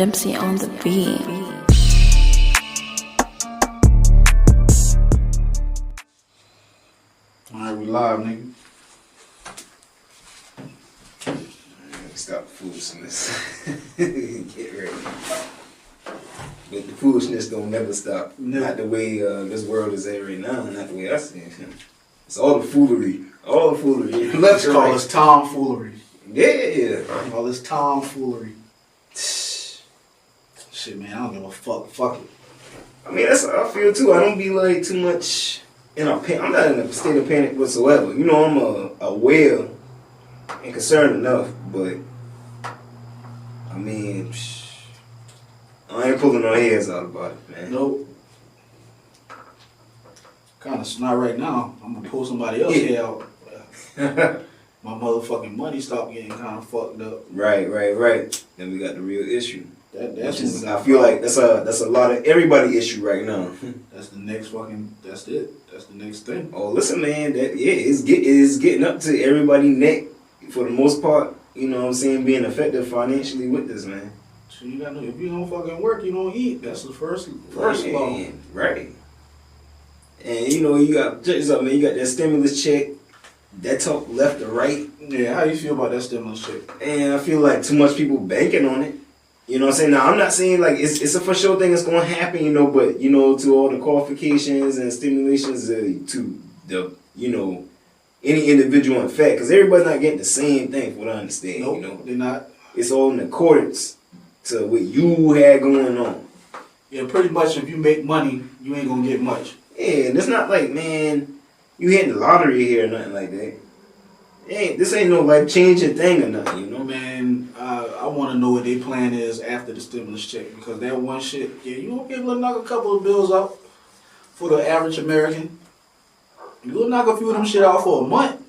Dempsey on the beat. Alright, we live, nigga. Stop the foolishness. Get ready. But the foolishness don't never stop. No. Not the way this world is at right now. Not the way I see it. It's all the foolery. All the foolery. Let's call this tomfoolery. Yeah. All this tomfoolery. Shit, man, I don't give a fuck. Fuck it. I mean, that's how I feel too. I don't be like too much in a panic. I'm not in a state of panic whatsoever. You know, I'm aware and concerned enough, but I mean, I ain't pulling no hairs out about it, man. Nope. Kind of not right now. I'm gonna pull somebody else's hair out. My motherfucking money stopped getting kind of fucked up. Right. Then we got the real issue. That's Which is, when I feel like that's a lot of everybody issue right now. That's the next fucking. That's it. That's the next thing. Oh, listen, man. It's getting up to everybody's neck for the most part. You know what I'm saying? Being effective financially with this, man. So you gotta know, if you don't fucking work, you don't eat. That's the first law. Right. And you know, you got check this out, man. You got that stimulus check. That talk left to right. Yeah, how you feel about that stimulus check? And I feel like too much people banking on it. You know what I'm saying? Now, I'm not saying like it's a for sure thing that's going to happen, you know, but, you know, to all the qualifications and stimulations to the, you know, any individual in fact, because everybody's not getting the same thing, from what I understand, Nope, you know. they're not. It's all in accordance to what you had going on. Yeah, pretty much if you make money, you ain't going to get much. Yeah, and it's not like, man, you hitting the lottery here or nothing like that. This ain't no life-changing thing or nothing, you know? Man, I want to know what their plan is after the stimulus check, because that one shit, yeah, you won't be able to knock a couple of bills out for the average American. You'll knock a few of them shit out for a month.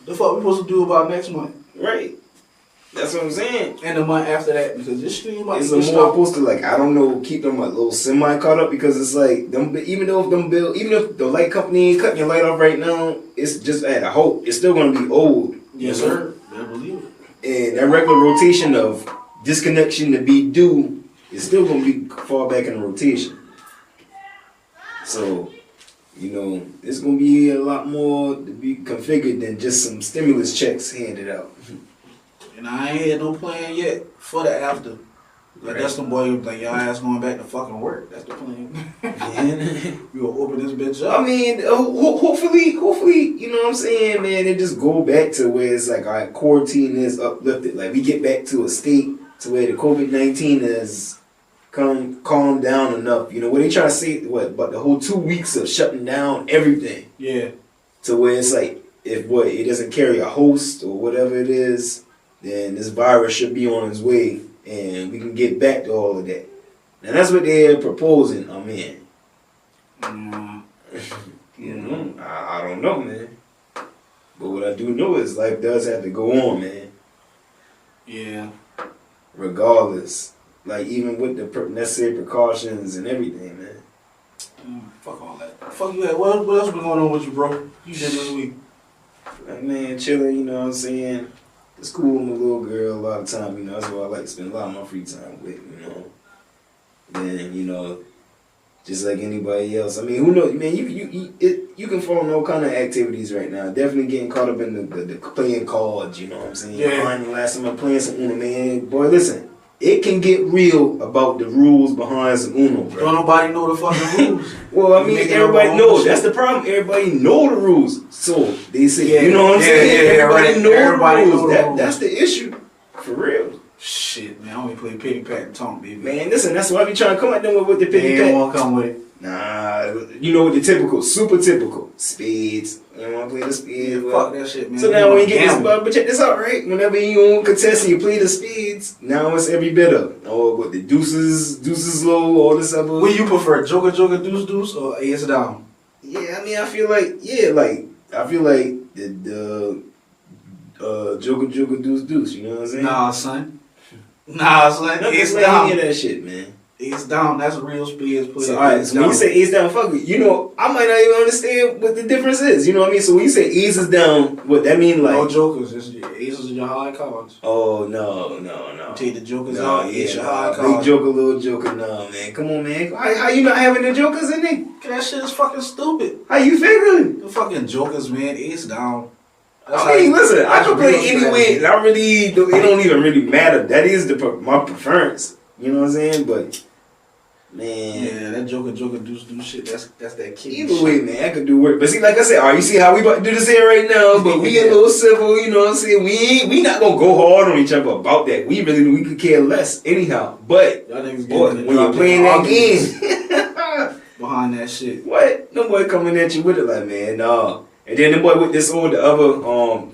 The fuck we supposed to do about next month? Right. That's what I'm saying. And the month after that, because this stream might It's be more stopped. supposed to, like, I don't know, keep them a little semi caught up, because it's like them, even if the light company ain't cutting your light off right now, it's just at a hope. It's still gonna be old. Yes, sir. I believe it. And that regular rotation of disconnection to be due is still gonna be far back in the rotation. So, you know, it's gonna be a lot more to be configured than just some stimulus checks handed out. And I ain't had no plan yet for the after. Like, Right. that's the boy, like, y'all ass going back to fucking work. That's the plan. We gonna open this bitch up. I mean, hopefully, you know what I'm saying, man, it just go back to where it's like, all right, quarantine is uplifted. Like, we get back to a state to where the COVID-19 has calmed down enough. You know, what they trying to say, but the whole 2 weeks of shutting down everything. Yeah. To where it's like, if it doesn't carry a host or whatever it is, then this virus should be on its way and we can get back to all of that. And that's what they're proposing, I'm in. You know, I don't know, man. But what I do know is life does have to go on, man. Yeah. Regardless. Like, even with the necessary precautions and everything, man. Fuck all that. Fuck you. What else been going on with you, bro? You did this week. Like, man, chilling, you know what I'm saying? It's cool with my little girl a lot of time, you know. That's what I like to spend a lot of my free time with, you know. Then, you know, just like anybody else. I mean, who knows? Man, you can fall in all kind of activities right now. Definitely getting caught up in the playing cards, you know what I'm saying? Yeah. Finding the last time I'm playing some Uno, man. Boy, listen, it can get real about the rules behind some Uno, bro. Don't nobody know the fucking rules. Well, I mean, everybody knows. That's the problem. Everybody know the rules. So, they say, you know what I'm saying? Everybody know the rules. That's the issue. For real. Shit, man. I only play pity pat and tonk, baby. Man, listen, that's why I be trying to come at them with the pity They pat. ain't want to come with it. Nah, you know what the typical, super typical. Spades. You want to play the spades? Yeah, fuck that shit, man. So now when you get this, but check this out, right? Whenever you on contest and you play the spades, now it's every bit of. Or what, the deuces low, all this other. What you prefer, joker, deuce, or ace down? Yeah, I mean, I feel like the joker, deuce, you know what I'm saying? Nah, son. Ace Nothing down. any of that shit, man. Ace down, that's a real Spears player. So, alright, so when you say Ace down, fuck it, you know, I might not even understand what the difference is. You know what I mean? So when you say Ace is down, what that mean like? No jokers, aces are your high cards. Oh no. Take the jokers out, it's your high Big cards. joker, little joker, no man. Come on, man. How you not having the jokers in there? That shit is fucking stupid. How you figuring? The fucking jokers, man, ace down. I mean, listen, I can play real anyway. And I really, it don't even really matter. That is my preference. You know what I'm saying? But man, yeah, that joker do shit. That's that kid. Either way, man, I could do work. But see, like I said, all right, you see how we about to do this here right now, but we a little civil, you know what I'm saying? We not gonna go hard on each other about that. We could care less anyhow. But boy, when you're playing that game behind that shit. What? No boy coming at you with it like, man, no. And then the boy with this old the other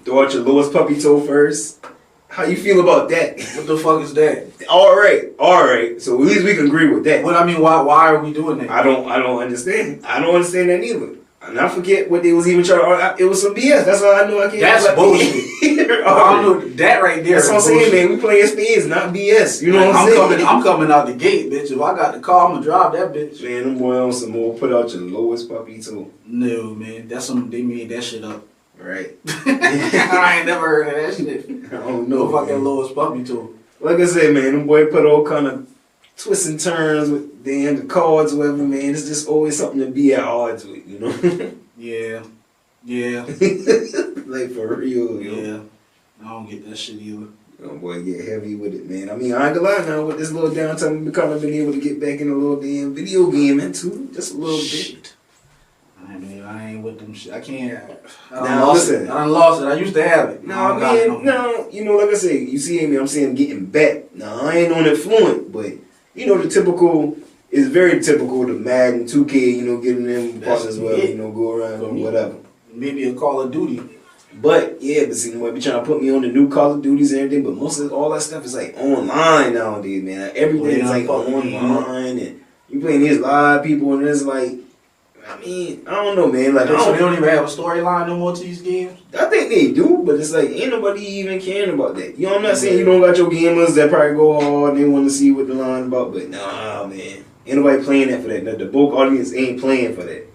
throw out your lowest puppy toe first. How you feel about that? What the fuck is that? All right. So at least we can agree with that. But I mean, why are we doing that? I don't understand. I don't understand that neither. And I forget what they was even trying to. It was some BS. That's all I know. I can't. That's bullshit. I don't know that right there. That's what I'm saying, man. We playing spades, not BS. You know what I'm saying? I'm coming out the gate, bitch. If I got the car, I'm gonna drive that bitch. Man, them boy on some more. Put out your lowest puppy too. No, man. They made that shit up. Right. I ain't never heard of that shit. I don't know. No fucking lowest puppy too. Like I said, man, them boy put all kind of twists and turns with the cards, or whatever, man. It's just always something to be at odds with, you know? Yeah. Like for real, yo. Yeah. I don't get that shit either. Oh boy, get heavy with it, man. I mean, I ain't gonna lie now, with this little downtime, we kind of been able to get back in a little damn video game too. Just a little bit. I ain't with them shit. I can't. Now listen, I done lost it. I used to have it. No, man, no. You know, like I say, you see me. I'm saying getting back. Now I ain't on it fluent, but you know the typical is very typical. The Madden 2K, you know, getting them partners, well, you know, go around or whatever. Maybe a Call of Duty. But yeah, but see, they be trying to put me on the new Call of Duties and everything. But most of all that stuff is like online nowadays, man. Everything is like online, and you playing these live people, and it's like. I mean, I don't know, man. Like, so they don't even have a storyline no more to these games? I think they do, but it's like, ain't nobody even caring about that. You know, I'm not saying you don't got your gamers that probably go hard and they want to see what the line about, but nah, man. Ain't nobody playing that for that. The bulk audience ain't playing for that.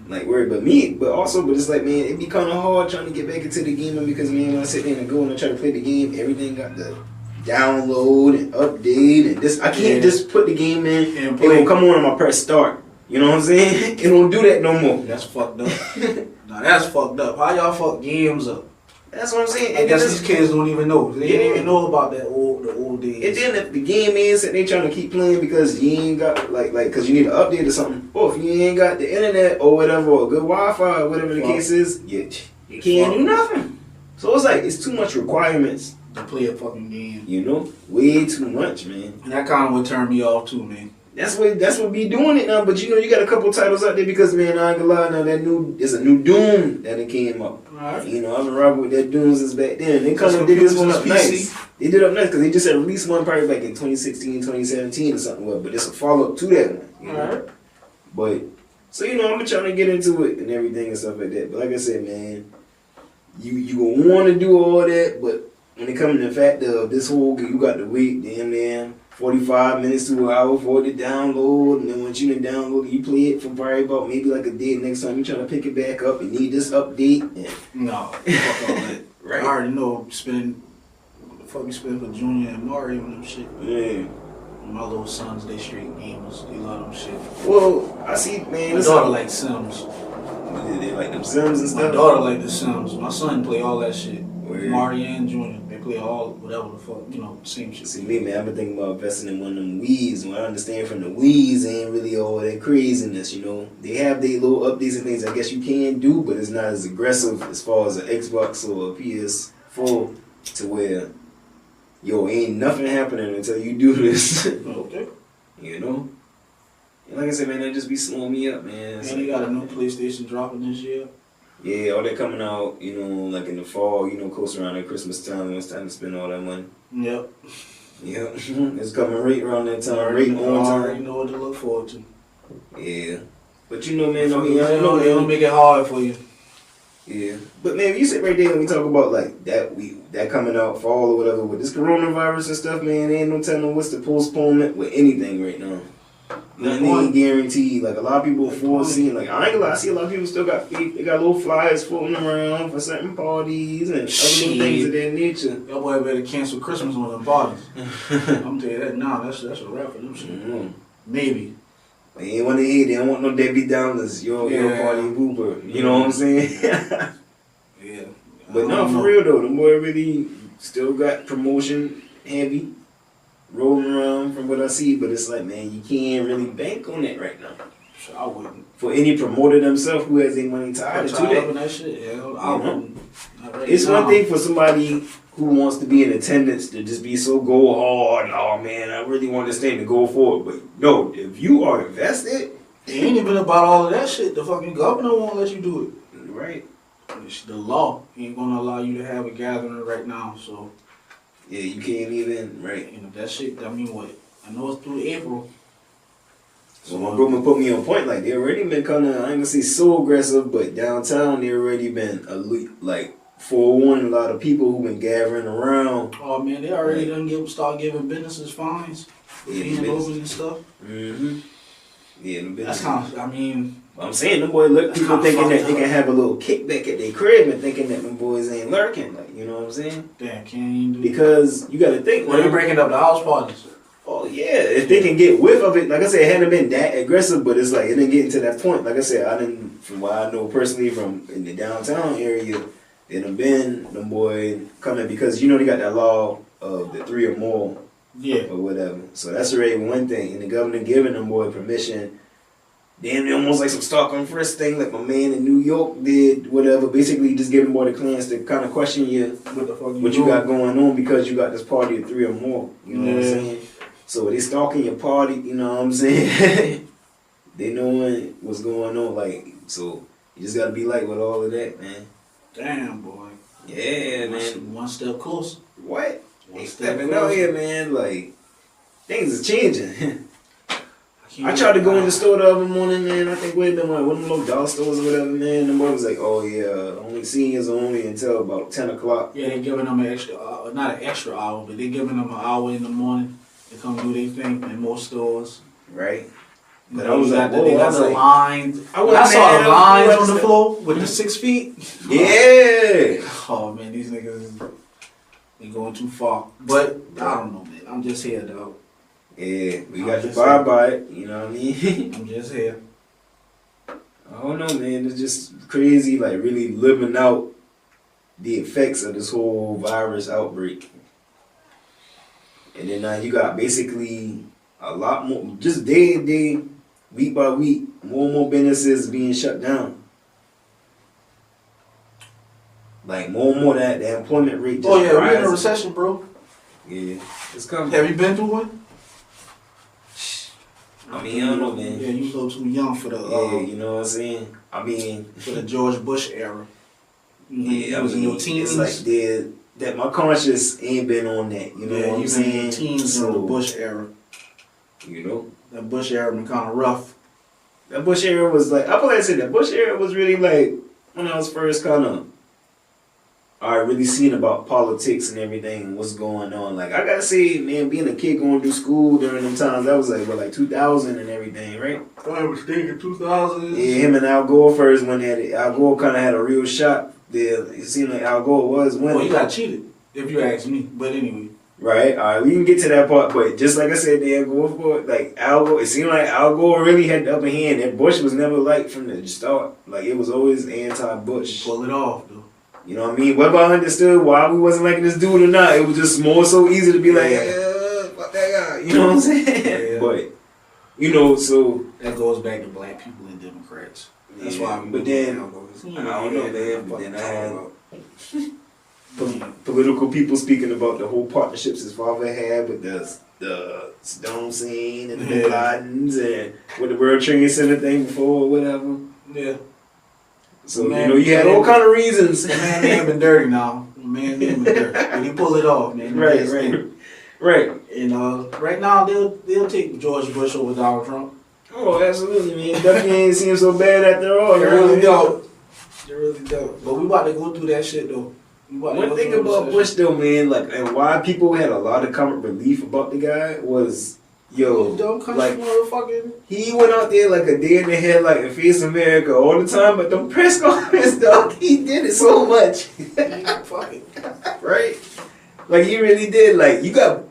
Like, worried about me, but it's like, man, it be kind of hard trying to get back into the gaming because, man, when I sit there and go and I try to play the game, everything got the download and update and this. I can't just put the game in and it will come on and I press start. You know what I'm saying? It don't do that no more. That's fucked up. Nah, that's fucked up. How y'all fuck games up? That's what I'm saying. I guess these kids don't even know. They didn't even know about the old days. And then if the game is that they trying to keep playing because you ain't got like because you need an update or something, or if you ain't got the internet or whatever or good Wi-Fi or whatever the case is, you can't do nothing. So it's like it's too much requirements to play a fucking game. You know, way too much, man. And that kind of would turn me off too, man. That's what be doing it now. But you know, you got a couple titles out there because, man, I ain't gonna lie, now there's a new Doom that it came up. Right. You know, I've been rocking with that Doom since back then. They kind of did this one up nice. They did up nice because they just had released one probably like in 2016, 2017 or something. Well, but it's a follow up to that one. You know? Right. But so you know, I'm trying to get into it and everything and stuff like that. But like I said, man, you gonna want to do all that, but when it comes to the fact of this whole, you got to wait, damn man. 45 minutes to an hour for it to download, and then once you done download it, you play it for probably about maybe like a day. Next time you trying to pick it back up, you need this update. No, fuck all that. Right. I already know what the fuck we spend for Junior and Mario and them shit. Yeah. My little sons, they straight gamers. They love them shit. Well, I see, man. My daughter like Sims. They like them Sims and stuff? My daughter like the Sims. My son play all that shit. Mario and Junior. They play all whatever the fuck, you know, same shit. See me, man, I've been thinking about investing in one of them Wii's. What I understand from the Wii's ain't really all that craziness, you know. They have their little updates and things I guess you can do, but it's not as aggressive as far as an Xbox or a PS4 to where, yo, ain't nothing happening until you do this. Okay. You know? And like I said, man, that just be slowing me up, man. And you got a new PlayStation dropping this year? Yeah, all that coming out, you know, like in the fall, you know, close around at Christmas time, when it's time to spend all that money. Yep. Yep. It's coming right around that time, right on time. I already know what to look forward to. Yeah. But you know, man, I mean, they don't make it hard for you. Yeah, but man, you sit right there and we talk about like that coming out fall or whatever with this coronavirus and stuff, man. Ain't no telling what's the postponement with anything right now. Nothing ain't guaranteed. Like a lot of people foreseeing. Like I ain't gonna lie, I see a lot of people still got they got little flyers floating around for certain parties and other little things of that nature. That boy better cancel Christmas on them parties. I'm telling you that now. That's a wrap for them shit. Maybe. They ain't want to eat. They don't want no Debbie Downers. Your party pooper. You know what I'm saying? Yeah. But no, for real though, the boy really still got promotion heavy, rolling around from what I see. But it's like, man, you can't really bank on that right now. Sure, I wouldn't. For any promoter themselves who has their money tied to that shit, yeah, I wouldn't. It's one thing for somebody who wants to be in attendance to just be so go hard. Oh man, I really want this thing to go forward. But no, if you are invested, it ain't even about all of that shit. The fucking governor won't let you do it. Right. The law ain't gonna allow you to have a gathering right now. So yeah, you can't even. Right. You know that shit. I mean, what? I know it's through April. So my brother put me on point. Like they already been kind of, I ain't gonna say so aggressive, but downtown they already been like forewarning a lot of people who been gathering around. Oh man, they already done start giving businesses fines for being open and stuff. Mm-hmm. Yeah, the business. That's kind of. I mean, I'm saying them boys look people thinking that they can have a little kickback at their crib and thinking that them boys ain't lurking. Like you know what I'm saying? Damn, can't even do because you got to think. Well, they breaking up the house parties. Oh yeah, if they can get whiff of it, like I said, it hadn't been that aggressive, but it's like it didn't get to that point. Like I said, I didn't, from what I know personally from in the downtown area, it done been them boy coming because you know they got that law of the 3 or more, or whatever. So that's already one thing, and the governor giving them boy permission. Damn, almost like some stalk on frisk thing, like my man in New York did, whatever. Basically, just giving boy the clearance to kind of question you what you got going on because you got this party of 3 or more. You know what I'm saying? So they stalking your party, you know what I'm saying? They knowing what's going on, like, so you just gotta be light with all of that, man. Damn, boy. Yeah, man. One step closer. What? They stepping out here, man. Like, things are changing. I tried to go in the store the other morning, man. I think one of them little dollar stores or whatever, man. The boy was like, oh yeah, only seniors only until about 10 o'clock. Yeah, they giving them an extra, not an extra hour, but they giving them an hour in the morning. They come do their thing in most stores. Right. But I was like, they got the lines. I saw the lines on the floor with the 6 feet. Yeah. Oh man, these niggas, they going too far. But I don't know, man. I'm just here, dog. Yeah, we got to abide by it. You know what I mean? I'm just here. I don't know, man. It's just crazy, like really living out the effects of this whole virus outbreak. And then now you got basically a lot more, just day to day, week by week, more and more businesses being shut down. Like more and more that the employment rate just rising. We're in a recession, bro. Yeah, it's coming. Have you been through one? I mean, I don't know, man. Yeah, you a little too young for the. You know what I'm saying? I mean, for the George Bush era. Yeah, I was in your teens. It's like that my conscience ain't been on that. You know what I'm saying? Teens in the Bush era. You know, that Bush era been kind of rough. That Bush era was like, I feel like I said that Bush era was really like when I was first kind of. I really seen about politics and everything and what's going on. Like, I gotta say, man, being a kid going through school during them times, that was like 2000 and everything, right? I was thinking 2000. Yeah, him and Al Gore first when Al Gore kind of had a real shot there. It seemed like Al Gore was winning. Well, he got cheated, if you ask me. But anyway. Right, all right, we can get to that part, but just like I said, there, Gore for like Al Gore, it seemed like Al Gore really had the upper hand. And Bush was never like from the start. Like, it was always anti-Bush. Pull it off, though. You know what I mean? Whether I understood why we wasn't liking this dude or not, it was just more so easy to be like, fuck that guy. You know what I'm saying? Yeah. But, you know, so. That goes back to black people and Democrats. That's why I'm. But then, I don't know, man. But then I had political people speaking about the whole partnerships his father had with the Stone Scene and the Bin Ladens and with the World Trade Center thing before or whatever. Yeah. So, you know, you had all kind of reasons. The man ain't been dirty now. The man ain't been dirty. But he pulled it off, man. Right. And right now, they'll take George Bush over Donald Trump. Oh, absolutely, man. Definitely ain't seem so bad after all. They really don't. It really don't. But we about to go through that shit though. One thing about Bush though, man, like, and why people had a lot of comic relief about the guy was, yo, dumb country like, motherfucking. he went out there like a deer in the headlight and faced America all the time, but the press conference, dog, he did it so much. Fuck it. Right? Like, he really did. Like, you got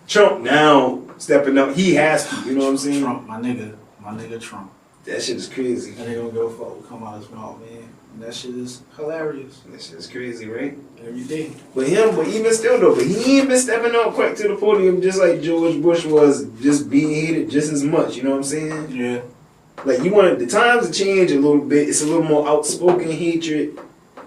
Trump now stepping up. He has to, you know what I'm saying? Trump, my nigga Trump. That shit is crazy. And they don't give a fuck what come out of his mouth, man. And that shit is hilarious. That shit is crazy, right? Every day. But even still though, but he ain't been stepping up quick to the podium just like George Bush was, just being hated just as much, you know what I'm saying? Yeah. Like, you want the times to change a little bit. It's a little more outspoken hatred,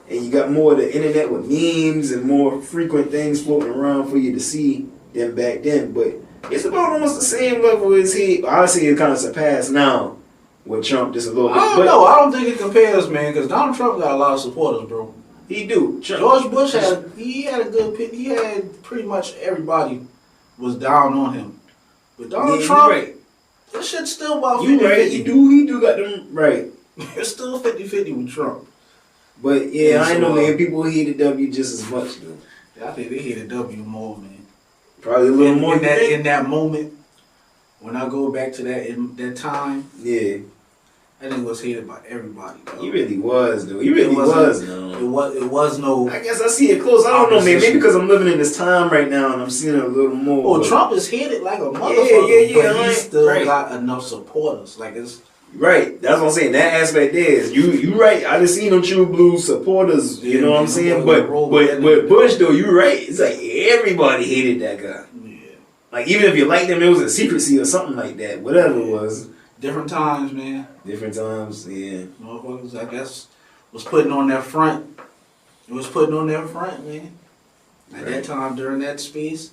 and you got more of the internet with memes and more frequent things floating around for you to see than back then. But it's about almost the same level as hate. I say it kind of surpassed now with Trump just a little bit. I don't know. I don't think it compares, man, because Donald Trump got a lot of supporters, bro. He do. George Bush had a good pick. He had pretty much everybody was down on him. But Donald Trump, right. This shit's still about 50-50. You right. He do got them right. It's still 50-50 with Trump. But yeah, I know, man. People hated W just as much, though. Yeah, I think they hated W more, man. Probably a little more in that moment. When I go back to that time, yeah, I think it was hated by everybody. Though. He really was, though. He really was, though. It was no. I guess I see it close. I don't know, man. Maybe because I'm living in this time right now and I'm seeing it a little more. Oh, Trump is hated like a motherfucker, yeah. But he still got enough supporters. Like it's. Right, that's what I'm saying. That aspect is you right. I just seen them true blue supporters. You know what I'm saying? But Bush though, you right. It's like everybody hated that guy. Yeah. Like even if you liked him, it was a secrecy or something like that. Whatever it was. Different times, man. Different times, yeah. Motherfuckers, I guess, was putting on their front. It was putting on their front, man. At that time during that space.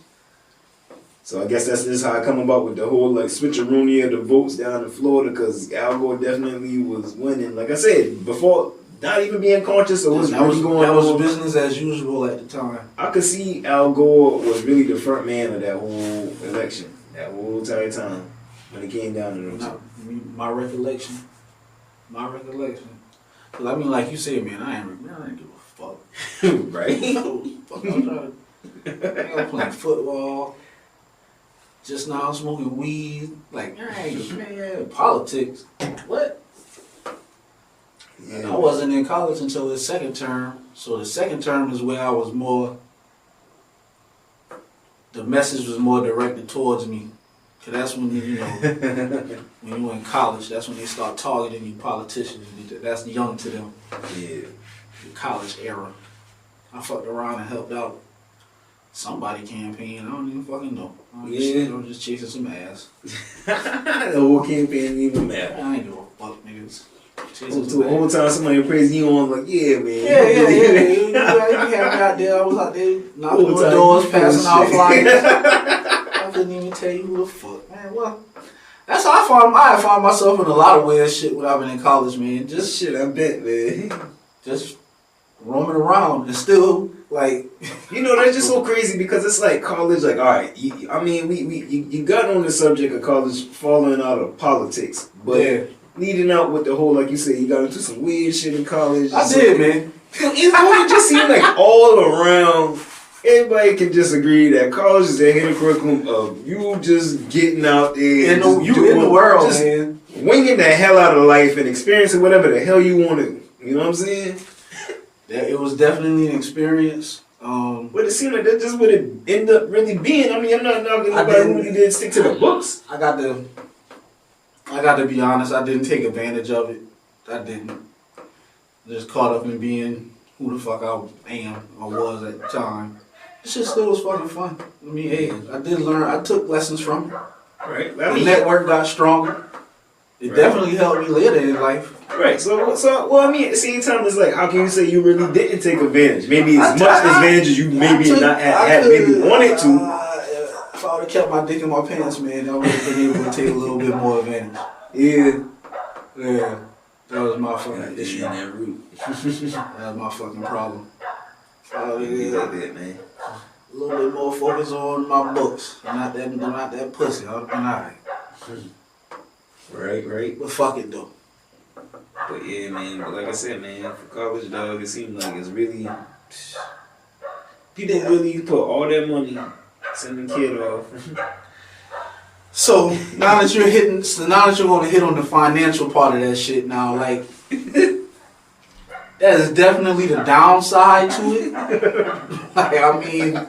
So I guess that's just how I come about with the whole like switcheroonie of the votes down in Florida, because Al Gore definitely was winning. Like I said before, not even being conscious of what's really going on. That was business as usual at the time. I could see Al Gore was really the front man of that whole election, that whole entire time when it came down to those. My recollection. Cause I mean, like you said, man, I ain't give a fuck. Right? I'm playing football. Just now I'm smoking weed. Like, man, politics. What? Yeah. I wasn't in college until the second term. So the second term is where I was more, the message was more directed towards me. Cause that's when when you in college, that's when they start targeting you politicians. That's young to them. Yeah. The college era. I fucked around and helped out somebody campaign. I don't even fucking know. I'm just chasing some ass. The whole campaign didn't even matter. I ain't give a fuck, niggas. The whole time somebody praising you on, like, yeah, man. Yeah. You had me out there. I was out there knocking on doors, passing out flyers. I couldn't even tell you who the fuck, man. Well, that's how I find myself in a lot of weird shit when I've been in college, man. Just shit, I bet, man. Just roaming around and still like, that's just so crazy because it's like college. Like, all right, you got on the subject of college falling out of politics, but leading out with the whole, like you said, you got into some weird shit in college. I did, man. It just seemed like all around. Everybody can just agree that college is a hidden curriculum of you just getting out there and in the world, man, winging the hell out of life and experiencing whatever the hell you want to. You know what I'm saying? Yeah, it was definitely an experience. But it seemed like that's just what it ended up really being. I mean, I'm not knocking anybody who really did stick to the books. I got to be honest. I didn't take advantage of it. I didn't. Just caught up in being who the fuck I was at the time. This shit still was fucking fun. I mean, hey, I did learn. I took lessons from it. Right. The network got stronger. It definitely helped me later in life. Right. So, well, I mean, at the same time, it's like, how can you say you really didn't take advantage? Maybe as much advantage as you maybe maybe wanted to. If I would have kept my dick in my pants, man, I would have been able to take a little bit more advantage. Yeah. That was my fucking issue. That was my fucking problem. Man. A little bit more focus on my books, not that pussy. I'd have been alright. Right. But fuck it though. But yeah, man. But like I said, man, for college, dog, it seemed like it's really. People really put all that money sending kid off. So now that you're going to hit on the financial part of that shit now, like that is definitely the downside to it. Like, I mean,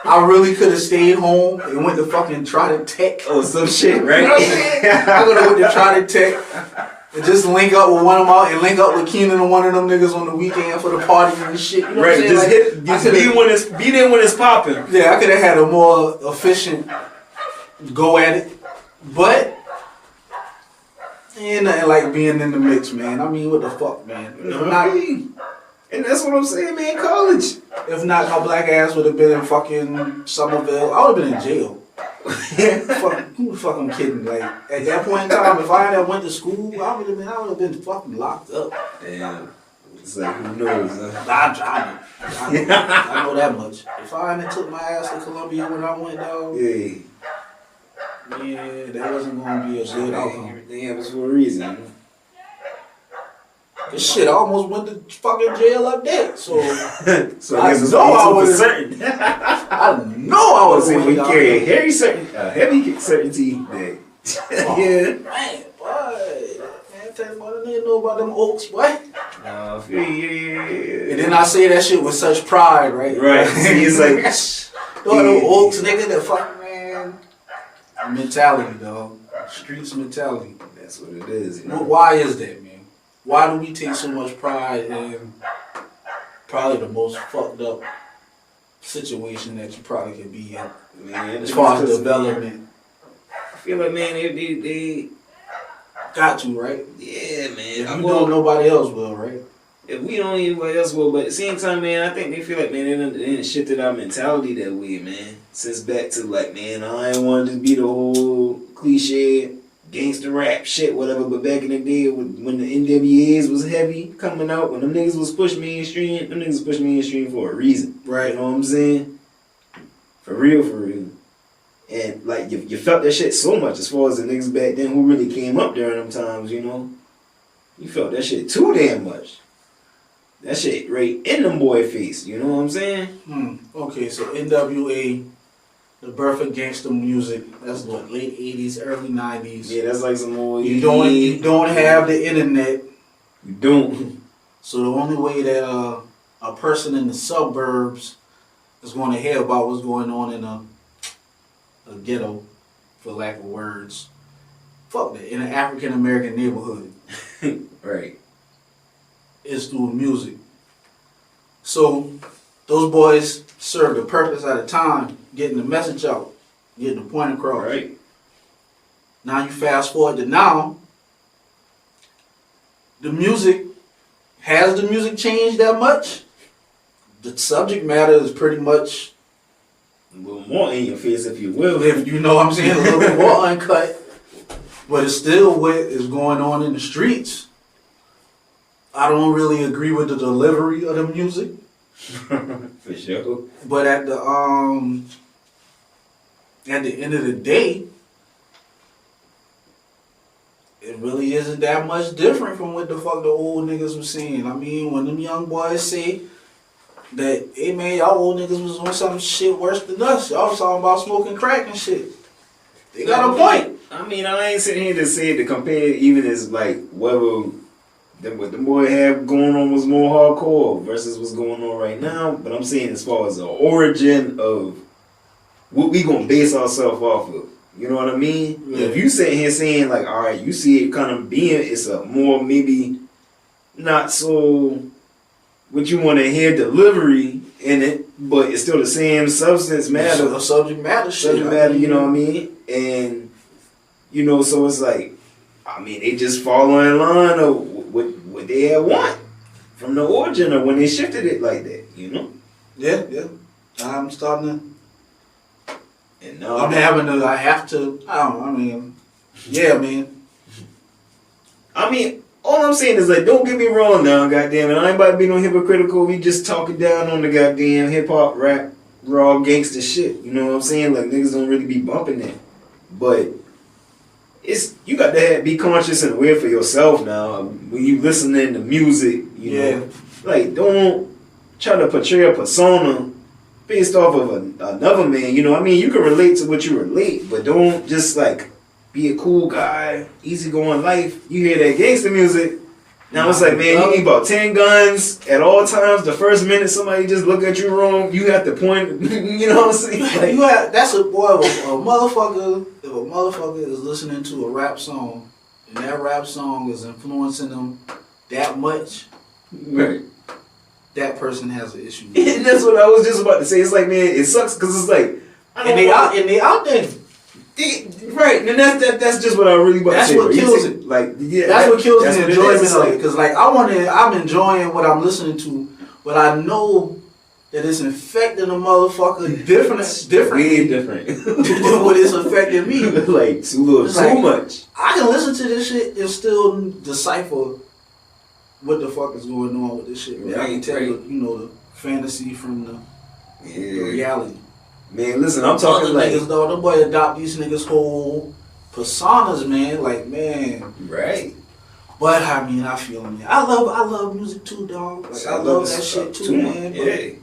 I really could have stayed home and went to fucking try to tech. Oh, some shit, right? You know what I'm saying? I could have went to try to tech and just link up with one of them and link up with Keenan and one of them niggas on the weekend for the party and shit. You know Right, what I'm just saying? Like, be there when it's popping. yeah, I could have had a more efficient go at it, but ain't nothing like being in the mix, man. I mean, what the fuck, man? And that's what I'm saying, man. College. If not, my black ass would have been in fucking Somerville. I would have been in jail. Who the fuck I'm kidding? Like, at that point in time, if I had went to school, I would have been fucking locked up. Damn. It's like, who knows, huh? I know that much. If I hadn't took my ass to Columbia when I went down, Yeah. yeah, that wasn't going to be a good outcome. Everything happens for a reason. This shit, I almost went to fucking jail up there. So, So I I guess know I would've- certain. I know I was We down carry there. heavy certainty that. Oh, Yeah. man, boy. Man, tell me what I didn't know about them oaks, boy. I feel you. And then I say that shit with such pride, right? Right. See, it's like, Know them oaks, nigga, that fucking man. Mentality, dog. Streets mentality. that's what it is. You know? Why is that, man? Why do we take so much pride in probably the most fucked up situation that you probably could be in? Man, As far as development. I feel like, man, they Got to, right? yeah, man. If you don't, nobody else will, right? If we don't, anybody else will. But at the same time, man, I think they feel like, man, they done shifted our mentality that way, man. Since back to, like, man, I ain't want to just be the whole cliche gangster rap shit, whatever. But back in the day, when the NWAs was heavy coming out, when them niggas was pushing mainstream, them niggas pushed mainstream for a reason. Right. You know what I'm saying? For real, for real. And, like, you felt that shit so much as far as the niggas back then who really came up during them times, you know? You felt that shit too damn much. That shit right in them boy face, you know what I'm saying? Okay, so NWA, the birth of gangster music, that's what, late 80s, early 90s. Yeah, that's like some more... You don't have the internet. You don't. So the only way that a person in the suburbs is going to hear about what's going on in a ghetto, for lack of words, fuck that, in an African American neighborhood, Right. is through music. So those boys served a purpose at a time, getting the message out, getting the point across. Right. Now you fast forward to now, the music, has the music changed that much? The subject matter is pretty much, A little more in your face, if you will. if you know what I'm saying, a little bit more uncut, but it's still what is going on in the streets. I don't really agree with the delivery of the music, For sure. but at the end of the day, it really isn't that much different from what the fuck the old niggas was saying. I mean, when them young boys say that, hey man, y'all old niggas was on some shit worse than us. Y'all was talking about smoking crack and shit. They got a point. I mean, I ain't sitting here to say to compare even as like whether what the boy had going on was more hardcore versus what's going on right now. But I'm saying as far as the origin of what we gonna base ourselves off of. You know what I mean? Yeah. If you sitting here saying like, all right, you see it kind of being, it's a more maybe not so what you want to hear delivery in it, but it's still the same substance matter. The subject matter shit. Subject matter, you know what I mean? And, you know, so it's like, I mean, they just follow in line of what they had want from the origin of when they shifted it like that, you know? Yeah, yeah. I'm starting to. And now I don't know, I mean, yeah, man. I mean, all I'm saying is like, don't get me wrong now, goddamn it. I ain't about to be no hypocritical. We just talking down on the goddamn hip hop, rap, raw gangster shit. You know what I'm saying? Like niggas don't really be bumping that. But you got to be conscious and aware for yourself now when you listening to music. You know, like don't try to portray a persona based off of another man. You know, I mean, you can relate to what you relate, but don't just like be a cool guy, easygoing life. You hear that gangster music. Now it's like, man, you need about 10 guns at all times. The first minute somebody just look at you wrong, you have to point. You know what I'm saying? Like, that's a boy. If a motherfucker is listening to a rap song, and that rap song is influencing them that much, right? That person has an issue. And that's what I was just about to say. It's like, man, it sucks because it's like, they out there. Right, and that's just what I really want to say. That's what kills it. Like, yeah, that's what kills the enjoyment of it. Because, like, I'm enjoying what I'm listening to, but I know that it's infecting a motherfucker different. Way different. than what it's affecting me. Like, too much. I can listen to this shit and still decipher what the fuck is going on with this shit, man. I can tell you the fantasy from the reality. Man, listen, I'm talking like niggas though. The boy adopt these niggas whole personas, man. Like, man, right? But I mean, I feel it, man. I love music too, dog. Like, I love that shit too, man. Yeah.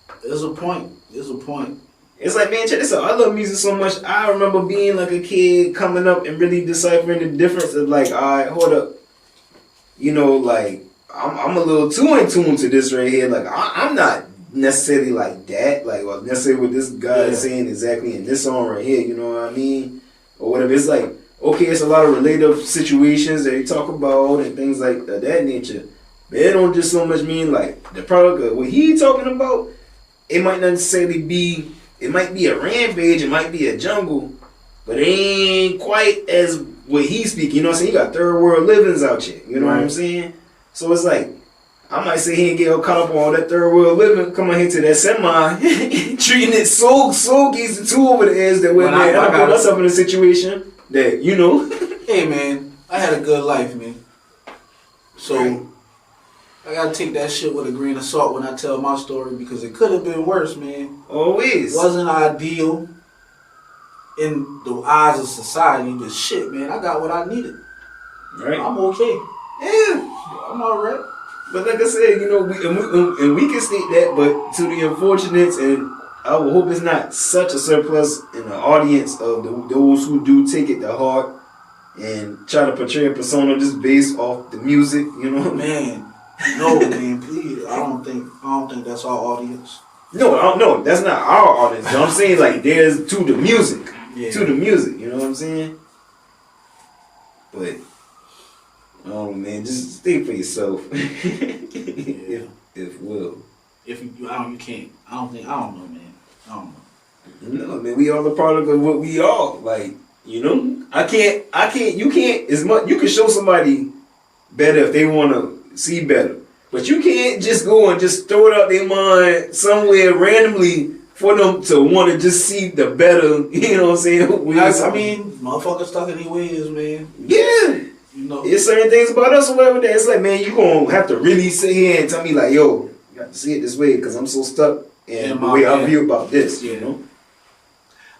But there's a point. It's like, man, check this out. I love music so much. I remember being like a kid coming up and really deciphering the difference of like, all right, hold up. You know, like I'm a little too in tune to this right here. Like I'm not necessarily like that, like or necessarily what this guy is saying exactly in this song right here, you know what I mean? Or whatever. It's like, okay, it's a lot of relative situations that they talk about and things like that nature. But it don't just so much mean like the product of what he talking about, it might not necessarily be, it might be a rampage, it might be a jungle, but it ain't quite as what he's speaking, you know what I'm saying? You got third world livings out here, you know what I'm saying? So it's like, I might say he ain't get caught up on all that third world living, come on here to that semi, treating it so geezy too over the edge that when I put myself in a situation that, you know. Hey man, I had a good life, man. So I gotta take that shit with a grain of salt when I tell my story because it could have been worse, man. Always. Wasn't ideal in the eyes of society, but shit, man, I got what I needed. Right. I'm okay. Yeah. I'm alright. But like I said, you know, we can state that, but to the unfortunates, and I would hope it's not such a surplus in the audience of those who do take it to heart and try to portray a persona just based off the music, you know. Man, no, man, please. I don't think that's our audience. No, that's not our audience. You know what I'm saying? Like, there's to the music. Yeah. To the music, you know what I'm saying? But oh man, just think for yourself. If will. If you can't. I don't know, man. I don't know. No, man, we all a product of what we are. Like, you know, you can't as much. You can show somebody better if they want to see better, but you can't just go and just throw it out their mind somewhere randomly for them to want to just see the better. You know what I'm saying? I mean, motherfuckers stuck in their ways, man. Yeah. You know, it's certain things about us or whatever that it's like, man, you gonna have to really sit here and tell me like, yo, you got to see it this way because I'm so stuck in the way I feel about this, you know?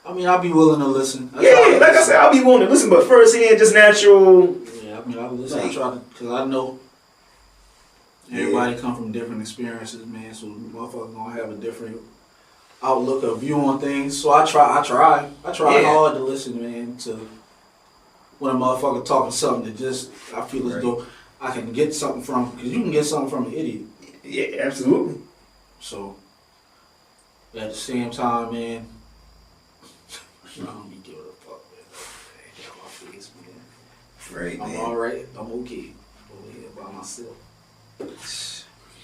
I mean, I'll be willing to listen. Like I said, I'll be willing to listen, but firsthand, just natural. Yeah, I mean, I'll listen. I try to, because I know everybody come from different experiences, man, so motherfuckers gonna have a different outlook or view on things. So I try hard to listen, man, to when a motherfucker talking something that just, I feel as though I can get something from, because you can get something from an idiot. Yeah, absolutely. So, at the same time, man, I don't be giving a fuck, man. Get off my face, man. Right, I'm alright. I'm okay. I'm over here by myself.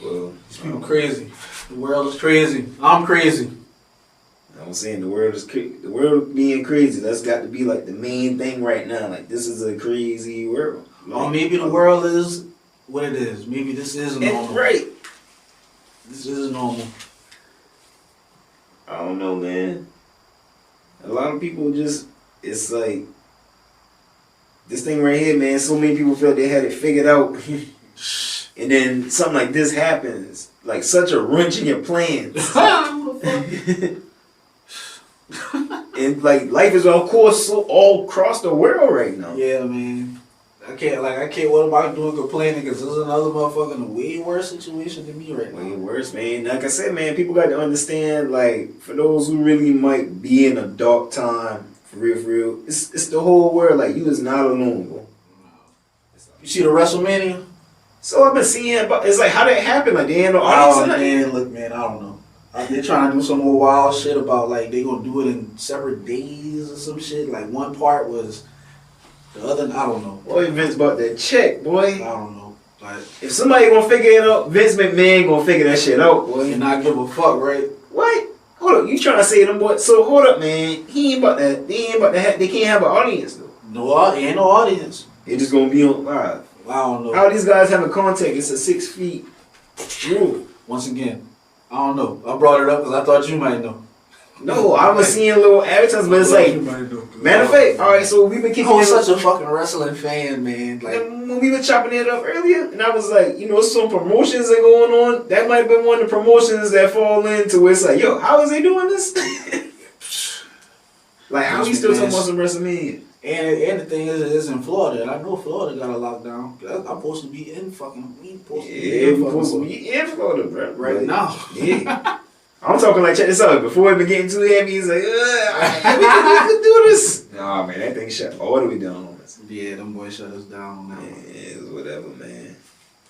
Well, these people crazy. The world is crazy. I'm crazy. I'm saying the world being crazy. That's got to be like the main thing right now. Like, this is a crazy world. Like, or maybe the world is what it is. Maybe this is normal. Right. This is normal. I don't know, man. A lot of people just, it's like, this thing right here, man, so many people felt they had it figured out. And then something like this happens. Like, such a wrench in your plans. And and like life is of course so all across the world right now. Yeah, man. I can't, what am I doing complaining? Because there's another motherfucker in a way worse situation than me right now. Way worse, man. Like I said, man, people got to understand, like, for those who really might be in a dark time, for real, it's the whole world. Like, you is not alone, bro. You see the WrestleMania? So I've been seeing, but it's like, how that happen? Like, they ain't no audience in it? Man, look, man, I don't know. They're trying to do some more wild shit about, like, they gonna do it in separate days or some shit. Like, one part was the other, I don't know. Boy, Vince about that check, boy. I don't know. Like, if somebody gonna figure it out, Vince McMahon gonna figure that shit out, boy. And not give a fuck, right? What? Hold up, you trying to say them boy? So hold up, man. He ain't about that. They ain't about to have. They can't have an audience though. No, ain't no audience. They just gonna be on live. I don't know. How these guys having contact? It's a 6 feet rule. Once again, I don't know. I brought it up because I thought you might know. No, I was seeing little advertisements, but it's like, matter of fact, all right. So we've been kicking. I was such a fucking wrestling fan, man. Like when we were chopping it up earlier, and I was like, you know, some promotions are going on. That might have been one of the promotions that fall into where it's like, yo, how is they doing this? Like, how we still talking about some WrestleMania? And the thing is, it's in Florida, and I know Florida got a lockdown. I'm supposed to be in fucking. We supposed to be in Florida, bro. Right now. Yeah. I'm talking like, check this out. Before it been getting too heavy, he's like, we can do this. Nah, man, that thing shut all the way down on us. Yeah, them boys shut us down on that one. Yeah, it's whatever, man.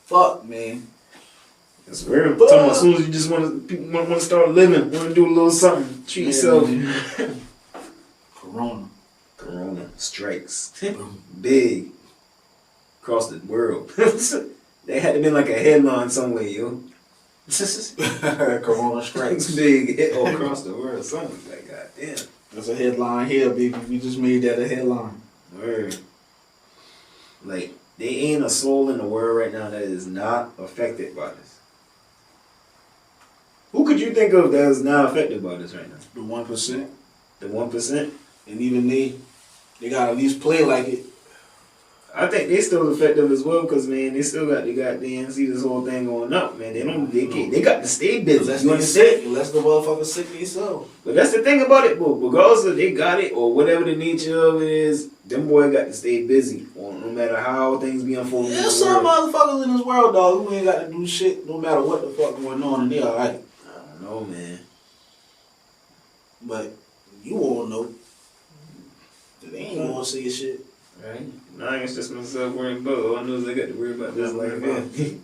Fuck, man. It's real. I'm talking about as soon as you just want to start living, want to do a little something, treat yourself. Corona strikes big across the world. They had to be like a headline somewhere, yo. Corona strikes big all across the world. Something like, goddamn. That's a headline here, baby. We just made that a headline. Word. Like, there ain't a soul in the world right now that is not affected by this. Who could you think of that is not affected by this right now? The 1%. The 1%? And even they gotta at least play like it. I think they still effective as well, cause man, they still got the goddamn see this whole thing going up, man. They got to stay busy. Unless the motherfucker sick themselves. But that's the thing about it, bro. Regardless of they got it or whatever the nature of it is, them boy got to stay busy. No matter how things be unfolding. There's some motherfuckers in this world, dog, who ain't got to do shit no matter what the fuck going on, and they alright. I don't know, man. But you all know. They ain't gonna say shit. Right? Now I ain't just myself worrying about. All I know is I got to worry about this life here.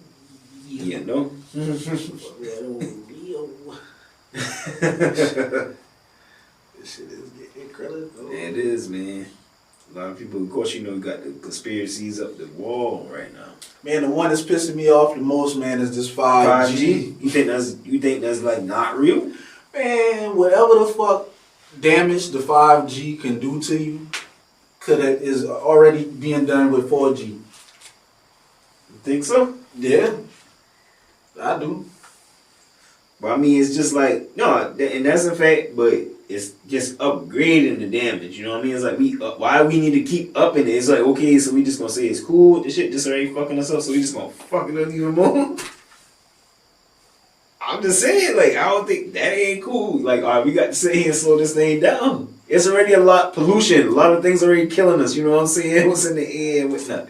Yeah, no. This shit is getting incredible. Yeah, it is, man. A lot of people, of course, you know, got the conspiracies up the wall right now. Man, the one that's pissing me off the most, man, is this 5G. You think that's like not real? Man, whatever the fuck damage the 5G can do to you, is already being done with 4G. You think so? Yeah, I do. But I mean, it's just like, no, and that's a fact, but it's just upgrading the damage, you know what I mean? It's like, why we need to keep upping it? It's like, okay, so we just gonna say it's cool, this shit just already fucking us up, so we just gonna fuck it up even more? I'm just saying, like, I don't think that ain't cool. Like, all right, we got to sit here and slow this thing down. It's already a lot pollution. A lot of things already killing us. You know what I'm saying? What's in the air and whatnot.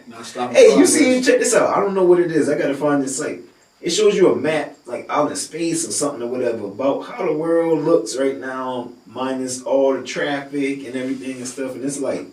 Hey, you see? Check this out. I don't know what it is. I gotta find this site. It shows you a map, like out in space or something or whatever, about how the world looks right now, minus all the traffic and everything and stuff. And it's like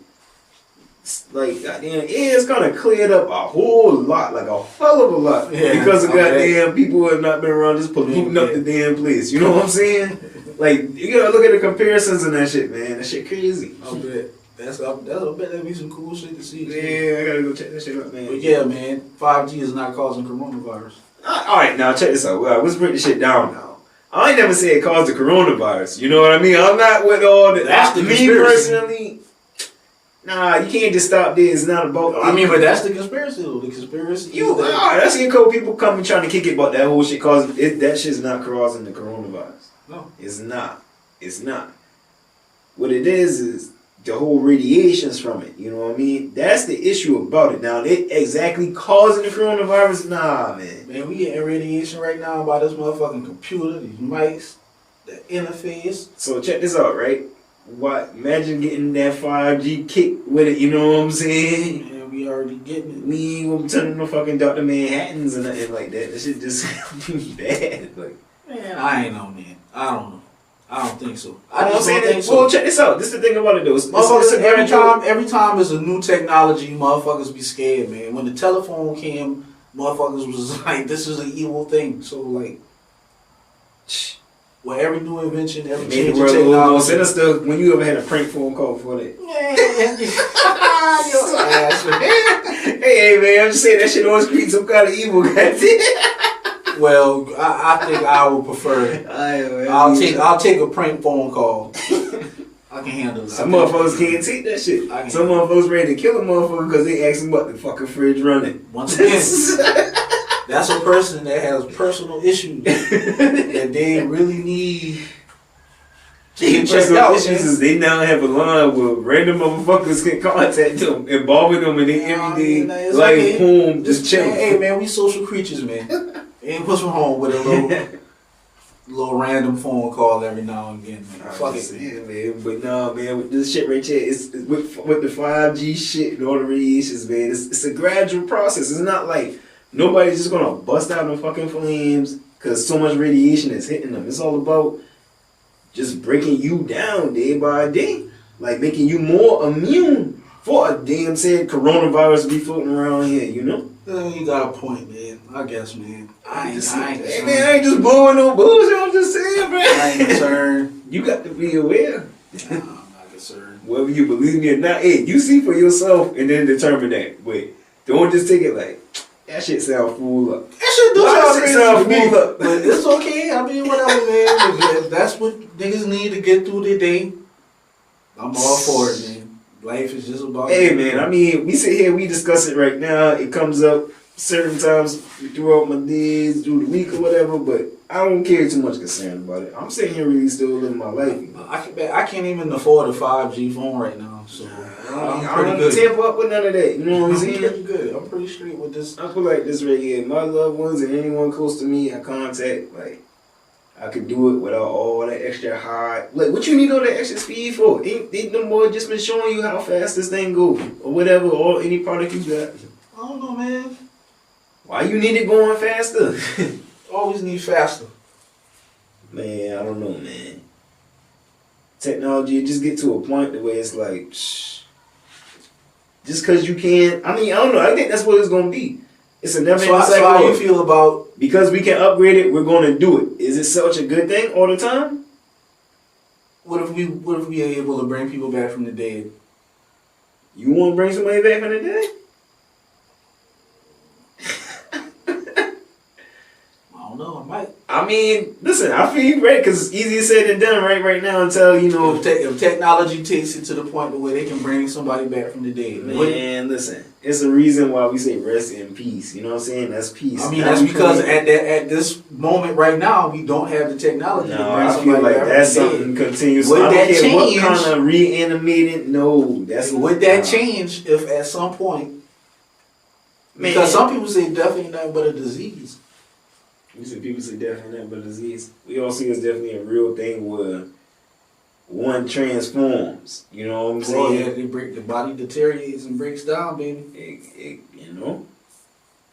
goddamn, it's kind of cleared up a whole lot, like a hell of a lot, because of goddamn people have not been around just polluting up the damn place. You know what I'm saying? Like, you gotta look at the comparisons and that shit, man. That shit crazy. I bet. I bet that'd be some cool shit to see. Yeah, I gotta go check that shit out, man. But yeah, man, 5G is not causing coronavirus. Alright, now check this out. Well, let's break this shit down now. I ain't never say it caused the coronavirus. You know what I mean? I'm not with all the... That's the conspiracy. Me personally... Nah, you can't just stop there. It's not about... I mean, but that's the conspiracy, though. The conspiracy... I seen a couple people coming trying to kick it about that whole shit causing... That shit's not causing the coronavirus. No. It's not. It's not. What it is the whole radiations from it. You know what I mean? That's the issue about it. Now, it exactly causing the coronavirus? Nah, man. Man, we getting radiation right now by this motherfucking computer, these mics, the interface. So check this out, right? what? Imagine getting that 5G kick with it. You know what I'm saying? Man, we already getting it. We ain't gonna turn no fucking Dr. Manhattans or nothing like that. That shit just be bad. Like, Man, I ain't know, man. I don't know. I don't think so. I just don't say don't that. think so. Well, check this out. This is the thing about it though. Motherfuckers, It's every time there's a new technology, motherfuckers be scared, man. When the telephone came, motherfuckers was like, this is an evil thing. So like, well, every new invention, every made change the of world a little more technology. sinister. When you ever had a prank phone call for that? Man, your ass, man. Hey man, I'm just saying that shit always creates some kind of evil, goddamn. Well, I think I would prefer. I'll take a prank phone call. I can handle it. Some motherfuckers can't take that shit. Some motherfuckers ready to kill a motherfucker because they ask them about the fucking fridge running. Once again, that's a person that has personal issues that they really need to get checked out. Issues is they now have a line where random motherfuckers can contact them, involving them in their everyday life, home, just chilling. Hey man, we social creatures, man. Ain't what's wrong with a little random phone call every now and again, man. Fuck it, man. But nah, man, with this shit right here, it's with the 5G shit and all the radiations, man. It's a gradual process. It's not like nobody's just gonna bust out in fucking flames because so much radiation is hitting them. It's all about just breaking you down day by day, like making you more immune for a damn said coronavirus be floating around here, you know? You got a point, man. I guess, man. I ain't man, I ain't just blowing no bullshit. I'm just saying, man. I ain't concerned. You got to be aware. Nah, I'm not concerned. Whether you believe me or not, hey, you see for yourself and then determine that. Wait, don't just take it like that shit sound fool up. That shit do sound crazy to me, fool up. but it's okay. I mean, whatever, man. If that's what niggas need to get through their day, I'm all for it, man. Life is just about. Hey, man. I mean, we sit here, we discuss it right now. It comes up certain times throughout my days, through the week or whatever, but I don't care too much concern about it. I'm sitting here really still living my life. You know? I can't even afford a 5G phone right now, so I'm pretty good. Tamp up with none of that. You know what I'm saying? I'm pretty good. I'm pretty straight with this. I feel like this right here, my loved ones and anyone close to me, I contact, like, I could do it without all that extra high. Like, what you need all that extra speed for? Ain't them boys just been showing you how fast this thing go, or whatever, or any product you got? I don't know, man. Why you need it going faster? Always need faster. Man, I don't know, man. Technology just get to a point where it's like, shh. Just because you can, I mean, I don't know. I think that's what it's gonna be. It's a never-ending cycle. So how you feel about? Because we can upgrade it, we're gonna do it. Is it such a good thing all the time? What if we are able to bring people back from the dead? You want to bring somebody back from the dead? I don't know. I might. I mean, listen, I feel you, right? Because it's easier said than done, right now until, you know. If technology takes it to the point where they can bring somebody back from the dead. Man, listen, it's a reason why we say rest in peace. You know what I'm saying? That's peace. I mean, that's because at this moment right now, we don't have the technology to bring somebody back from the dead. That's something continuous. Would that change? What kind of reanimated? No, that's would that change if at some point? Because some people say death ain't nothing but a disease. We see people say death ain't nothing but a disease. We all see it's definitely a real thing where one transforms. You know what I'm saying? Yeah, the body deteriorates and breaks down, baby. You know?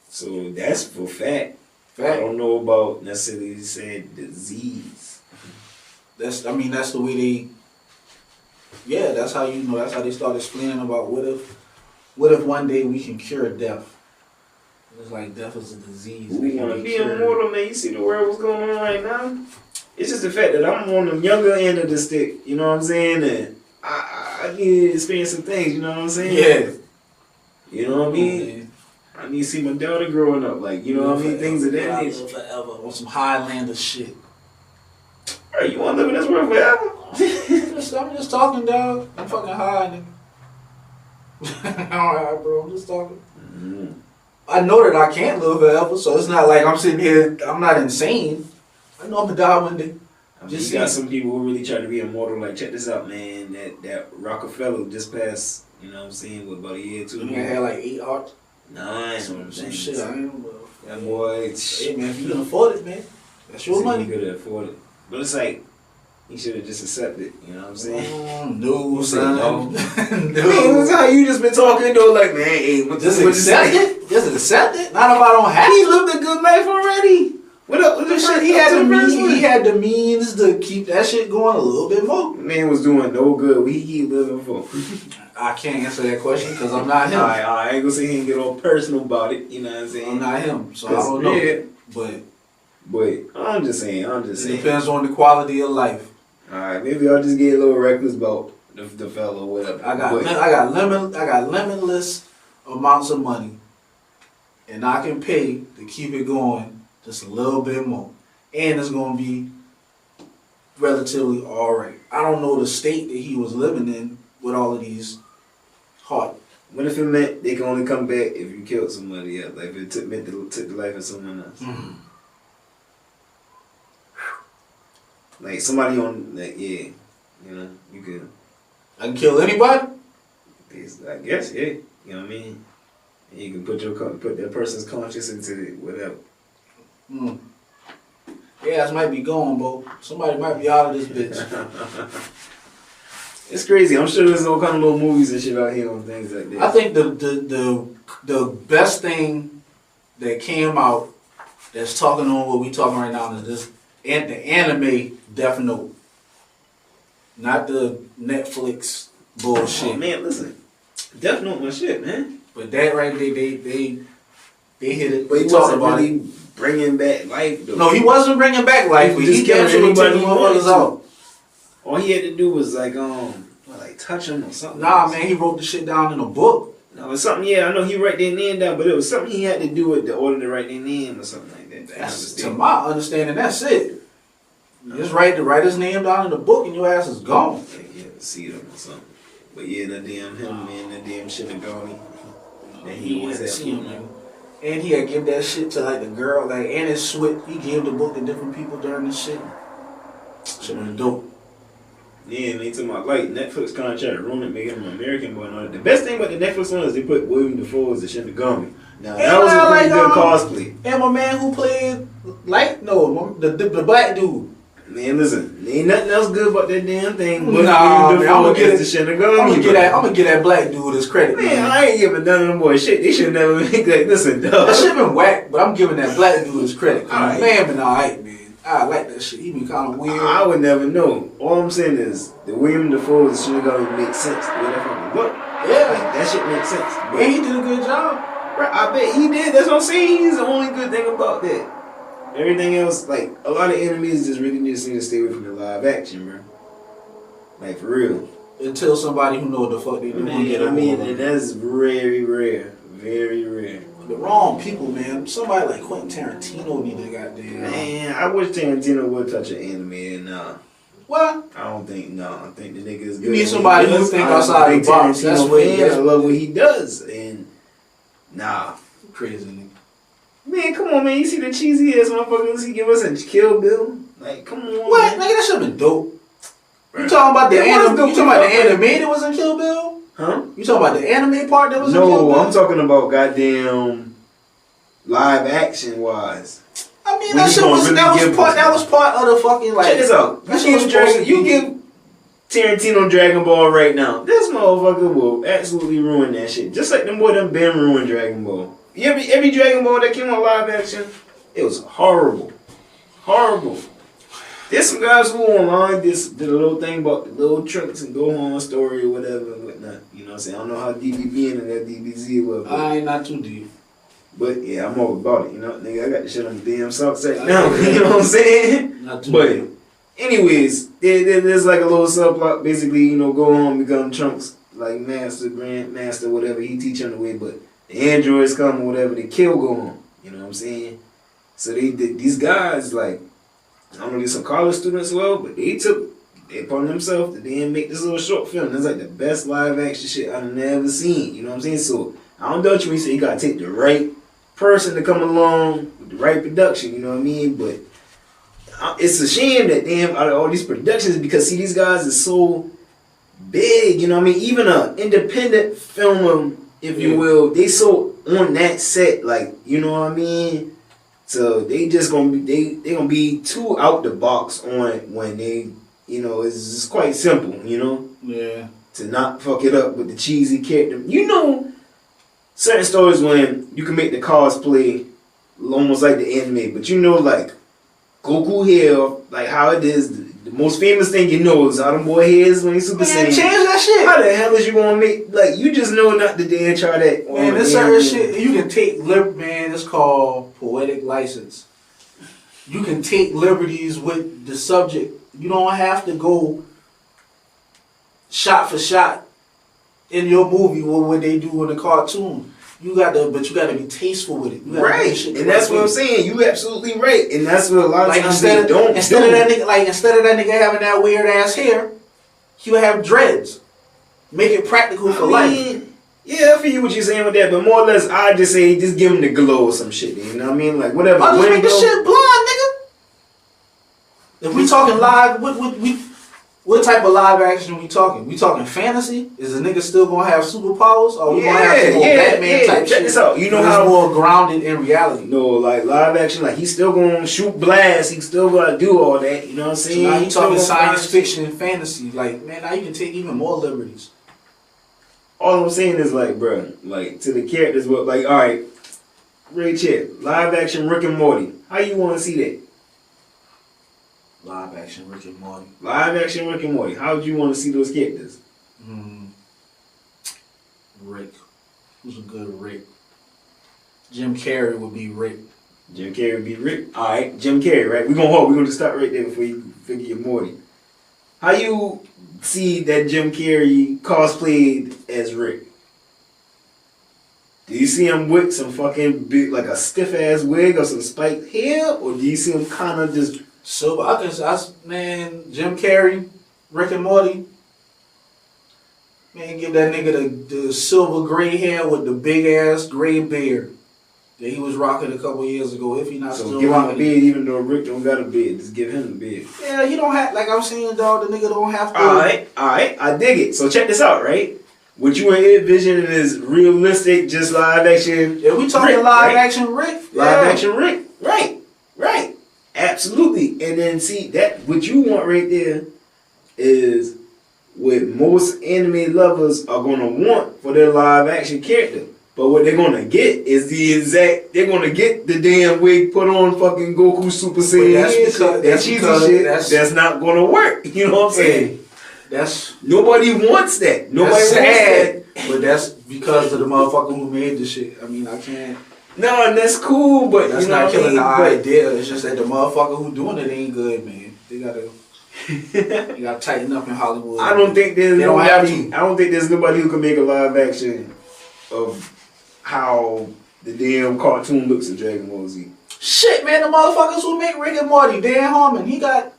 So that's for fact. Fact. I don't know about necessarily saying disease. That's the way they. Yeah, that's how they start explaining about what if one day we can cure death. It's like death is a disease. We want to be immortal, man. You see the world what's going on right now? It's just the fact that I'm on the younger end of the stick. You know what I'm saying? And I need to experience some things. You know what I'm saying? Yeah. You know what I mean? I need to see my daughter growing up. Like, you know what I mean? Things of that nature. Forever on some Highlander shit. Hey, you want to live in this world forever? I'm just talking, dog. I'm fucking high, nigga. Alright, bro. I'm just talking. Mm-hmm. I know that I can't live forever, so it's not like I'm sitting here. I'm not insane. I know I'm gonna die one day. You got some people who really try to be immortal. Like, check this out, man. That Rockefeller just passed. You know what I'm saying? With about a year or two. You had like 8 hearts. 9. Some shit. I ain't know. That boy. Hey man, if you can afford it, man, that's your money. You could afford it, but it's like He should have just accepted. You know what I'm saying? No, You say son. no. No. Man, that's how you just been talking though. Like, man, hey, Just accept it. Just accept it. Not if I don't have He to. lived a good life already. What up with the shit? He had the means to keep that shit going a little bit more. Man was doing no good. What he living for? I can't answer that question because I'm not him. I ain't gonna say he ain't get all personal about it. You know what I'm saying? I'm not him, so I don't know. Yeah. But I'm just saying. it depends on the quality of life. Alright, maybe I'll just get a little reckless about the fella or whatever. I got limitless amounts of money, and I can pay to keep it going just a little bit more, and it's gonna be relatively alright. I don't know the state that he was living in with all of these heart. What if it meant they can only come back if you killed somebody else? Like if it took the life of someone else? Mm. Like somebody on, like, yeah, you know, you could. I can kill anybody. I guess, yeah. You know what I mean? And you can put that person's conscience into it, whatever. Mm. Gas might be gone, bro. Somebody might be out of this bitch. It's crazy. I'm sure there's all kind of little movies and shit out here on things like that. I think the best thing that came out that's talking on what we talking right now is this, and the anime Death Note, not the Netflix bullshit. Oh man, listen, Death Note my shit, man. But that right there, they hit it. But he They wasn't about really it. bringing back life though. No, he wasn't bringing back life. But he killing damn sure took anybody the he wanted motherfuckers to. out. All he had to do was like touch him or something. Nah, man, he wrote the shit down in a book. No, it's something. Yeah, I know he write their name down, but it was something he had to do with the order to write their name or something like that. That's, to my understanding, that's it. You just write his name down in the book and your ass is gone. Yeah, see them or something. But yeah, that damn him, man, that damn Shinigami. That he was that seen him. And he had give that shit to like the girl, like, and his swit. He gave the book to different people during this shit. Shit was dope. Yeah, and they talking about like Netflix contract ruin it, making him an American boy and all that. The best thing about the Netflix one is they put William Dafoe as the Shinigami. Now that was a pretty good cosplay. And my man who played the black dude. Man, listen, ain't nothing else good about that damn thing. But nah, William Dafoe as the Shinigami. I'm gonna get that black dude his credit. Man, I ain't giving none of them boys shit. They should never make that. Listen, dog. That shit been whack, but I'm giving that black dude his credit. Alright. Man been alright, man. I like that shit. He been kind of weird. I would never know. All I'm saying is the William Dafoe as the Shinigami makes sense. The way that fucking look. Yeah. Like, that shit makes sense. But And he did a good job. right, I bet he did. That's what I'm saying. He's the only good thing about that. Everything else, like, a lot of enemies just really just need to stay away from the live action, bro. Like, for real. Until somebody who know what the fuck they do. Man, I mean, and that's very rare. Very rare. The wrong people, man. Somebody like Quentin Tarantino need to goddamn. Man, I wish Tarantino would touch an anime, and What? I don't think, no. I think the nigga is good. You need somebody who think outside the box. That's what he is. I love what he does, and nah. Crazy nigga. Man, come on, man. You see the cheesy ass motherfuckers he give us in Kill Bill? Like, come on. What? Man. Nigga, that should've been dope. Right. You talking about the It was anime? dope. You talking about the anime that was in Kill Bill? Huh? You talking about the anime part that was in Kill No, Bill? I'm talking about goddamn live action wise. I mean, We that just shit gonna was really that give was part this- that was part of the fucking like. Check this out. That shit was You give Tarantino Dragon Ball right now. This motherfucker will absolutely ruin that shit. Just like them boy done been ruined Dragon Ball. Every Dragon Ball that came on live action, it was horrible. Horrible. There's some guys who online did a little thing about the little Trunks and Gohan story or whatever and whatnot. You know what I'm saying? I don't know how deep he be in that DBZ was. I ain't not too deep. But yeah, I'm all about it. You know, nigga, I got the shit on the damn south side now. You know what I'm saying? Not too But deep. anyways, there's like a little subplot. Basically, you know, Gohan become Trunks like master, grandmaster, whatever. He teach him the way, but the androids come or whatever, they kill Gohan. You know what I'm saying? So these guys, like, I don't know, these some college students as well, but they took it upon themselves to then make this little short film. It's like the best live action shit I've never seen. You know what I'm saying? So I don't doubt you when you say you gotta take the right person to come along with the right production. You know what I mean? But it's a shame that damn out of all these productions, because see, these guys are so big. You know what I mean? Even an independent film, if you will, they so on that set, like, you know what I mean? So they just gonna be they gonna be too out the box on when they you know, it's quite simple, you know? Yeah. To not fuck it up with the cheesy character. You know, certain stories when you can make the cosplay almost like the anime, but you know, like, Goku hair, like how it is, the most famous thing you know is how them boy hairs when he's Super Saiyan. Change that shit. How the hell is you gonna make, like, you just know not to damn try that. Man, this certain shit, you can take, man, it's called poetic license. You can take liberties with the subject. You don't have to go shot for shot in your movie with what they do in the cartoon. You got to be tasteful with it. Right, and that's what I'm saying. You absolutely right, and that's what a lot of times they don't. Instead of that nigga having that weird ass hair, he would have dreads. Make it practical for life. Yeah, I feel what you're saying with that, but more or less, I just say just give him the glow or some shit. You know what I mean? Like whatever. I'll just make the shit blonde, nigga. If we talking live, what type of live action are we talking? We talking fantasy? Is the nigga still gonna have superpowers, or we gonna have some more Batman type check shit? this out. You know how how more grounded in reality. No, like live action, like he's still gonna shoot blast. He's still gonna do all that. You know what I'm saying? So now you talking science fiction and fantasy. Like, man, now you can take even more liberties. All I'm saying is like, bro, like to the characters, what like, all right, Ray Chet, live action Rick and Morty. How you want to see that? Live action Rick and Morty. Live action Rick and Morty. How would you want to see those characters? Rick. Who's a good Rick? Jim Carrey would be Rick. Jim Carrey would be Rick. All right, Jim Carrey. Right. We're gonna just start right there before you figure your Morty. How you see that Jim Carrey cosplayed as Rick? Do you see him with some fucking big, like a stiff ass wig or some spiked hair, or do you see him kind of just? So man, Jim Carrey, Rick and Morty. Man, give that nigga the silver gray hair with the big ass gray beard that he was rocking a couple years ago. If he not still give rocking him a beard, even though Rick don't got a beard, just give him the beard. Yeah, you don't have, like I'm saying, dog. The nigga don't have to. All right, I dig it. So check this out, right? What you envisioning is realistic, just live action. Yeah, we talking Rick, live right? action Rick. Live action Rick, right. Absolutely. And then see that what you want right there is what most anime lovers are gonna want for their live action character. But what they're gonna get is they're gonna get the damn wig put on fucking Goku Super Saiyan. That cheesy shit that's not gonna work. You know what I'm saying? Nobody wants that. Nobody wants that. But that's because of the motherfucker who made the shit. I mean, I can't. No, and that's cool, but that's not killing the idea. It's just that the motherfucker who doing it ain't good, man. They gotta tighten up in Hollywood. I don't think there's nobody who can make a live action of how the damn cartoon looks in Dragon Ball Z. Shit, man, the motherfuckers who make Rick and Morty, Dan Harmon, he got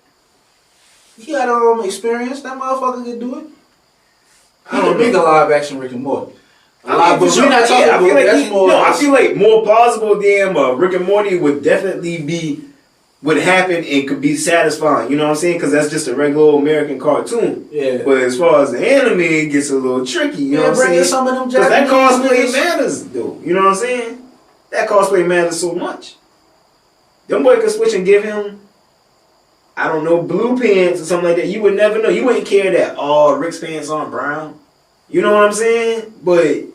experience. That motherfucker can do it. He can make a live action Rick and Morty. I feel like more plausible than Rick and Morty would definitely would happen and could be satisfying. You know what I'm saying? Because that's just a regular old American cartoon. Yeah. But as far as the anime, it gets a little tricky. You know what I'm saying? Some of them Japanese that cosplay matters, though. You know what I'm saying? That cosplay matters so much. Them boy could switch and give him, I don't know, blue pants or something like that. You would never know. You wouldn't care that, Rick's pants aren't brown. You know what I'm saying? But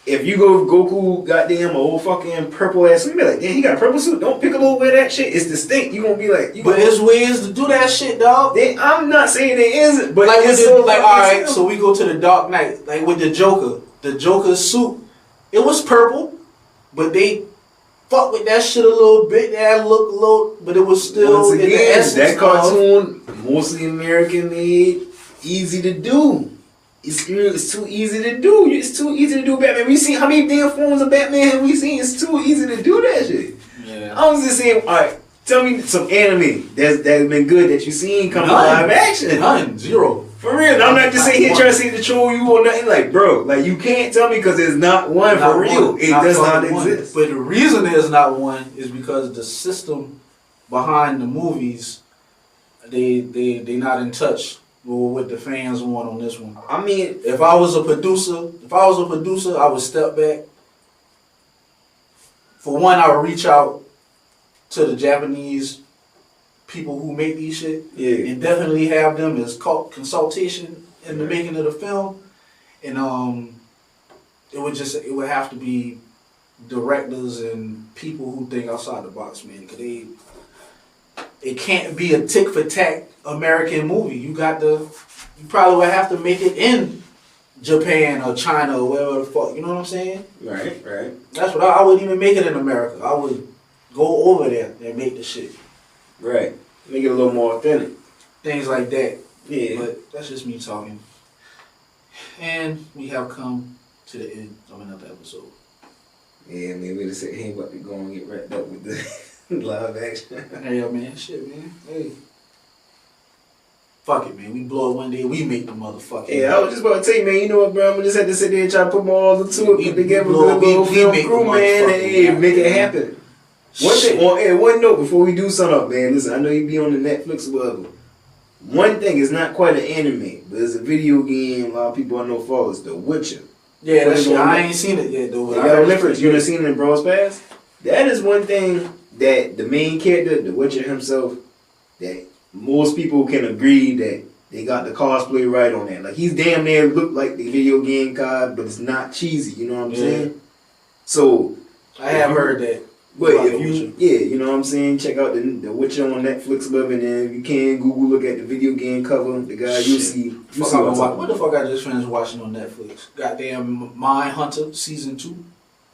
if you go Goku goddamn old fucking purple ass, you be like, damn, he got a purple suit. Don't Piccolo wear that shit. It's distinct. You gonna be like, but there's ways to do that shit, dog. I'm not saying there isn't, but like it's so like, all right. So we go to the Dark Knight, like with the Joker. The Joker's suit, it was purple, but they fuck with that shit a little bit. That looked a little, but it was still once again, in the essence that cartoon, mostly American made, easy to do. It's too easy to do. It's too easy to do Batman. We seen how many damn forms of Batman have we seen? It's too easy to do that shit. Yeah. I was just saying, all right, tell me some anime that's been good that you seen come to live action. None. Zero. For real. I'm not just sitting here trying to say to troll you or nothing. Like, bro, like you can't tell me because there's not one for real. It does not exist. But the reason there's not one is because the system behind the movies, they not in touch what the fans want on this one. I mean, if I was a producer, I would step back. For one, I would reach out to the Japanese people who make these shit, Yeah. and definitely have them as consultation in the making of the film. And it would have to be directors and people who think outside the box, man. Cause it can't be a tick for tack American movie. You probably would have to make it in Japan or China or wherever the fuck. You know what I'm saying? Right. That's what I wouldn't even make it in America. I would go over there and make the shit. Right. Make it a little more authentic. Things like that. Yeah. But that's just me talking. And we have come to the end of another episode. Yeah, man, we just said he ain't about to go and get wrapped up with the live action. Hey, man, shit, man. Hey. Fuck it, man. We blow it one day, we make the motherfucking. Yeah, I was just about to tell you, man, you know what, bro? I'm gonna just have to sit there and try to put my all into it, put together a little film crew, man, and make it happen. One thing, one note before we do something up, man. Listen, I know you be on the Netflix or whatever. One thing is not quite an anime, but it's a video game. A lot of people I know follow. It's The Witcher. Yeah, that shit. I ain't seen it yet, though. You got Netflix. You done seen it in Bros Pass? That is one thing that the main character, The Witcher himself, that most people can agree that they got the cosplay right on that. Like, he's damn near look like the video game card, but it's not cheesy. You know what I'm saying? So I have heard that. But if you, you know what I'm saying, check out the Witcher on Netflix, love, and then if you can Google look at the video game cover, the guy you'll see. What the fuck I just finished watching on Netflix? Goddamn Mindhunter season 2.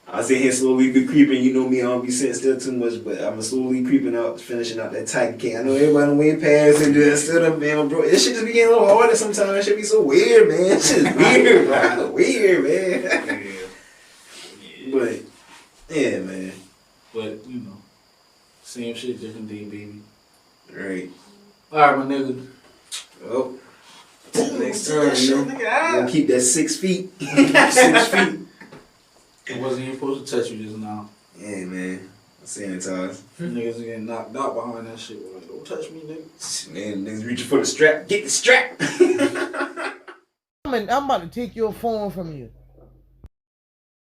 I sit here slowly be creeping. You know me, I don't be sitting still too much, but I'm slowly creeping out, finishing out that Titan King. I know everybody way past and do that stuff, man, bro. This shit just be getting a little harder sometimes. It should be so weird, man. This shit is weird, bro. Weird, man. But yeah, man. But, you know, same shit, different day, baby. Right. Alright, my nigga. Well, next time, you know, we'll keep that 6 feet. 6 feet. I wasn't even supposed to touch you just now. Yeah, man. Sanitize. Niggas getting knocked out behind that shit. Like, don't touch me, nigga. Man, niggas reaching for the strap. Get the strap. I'm about to take your phone from you.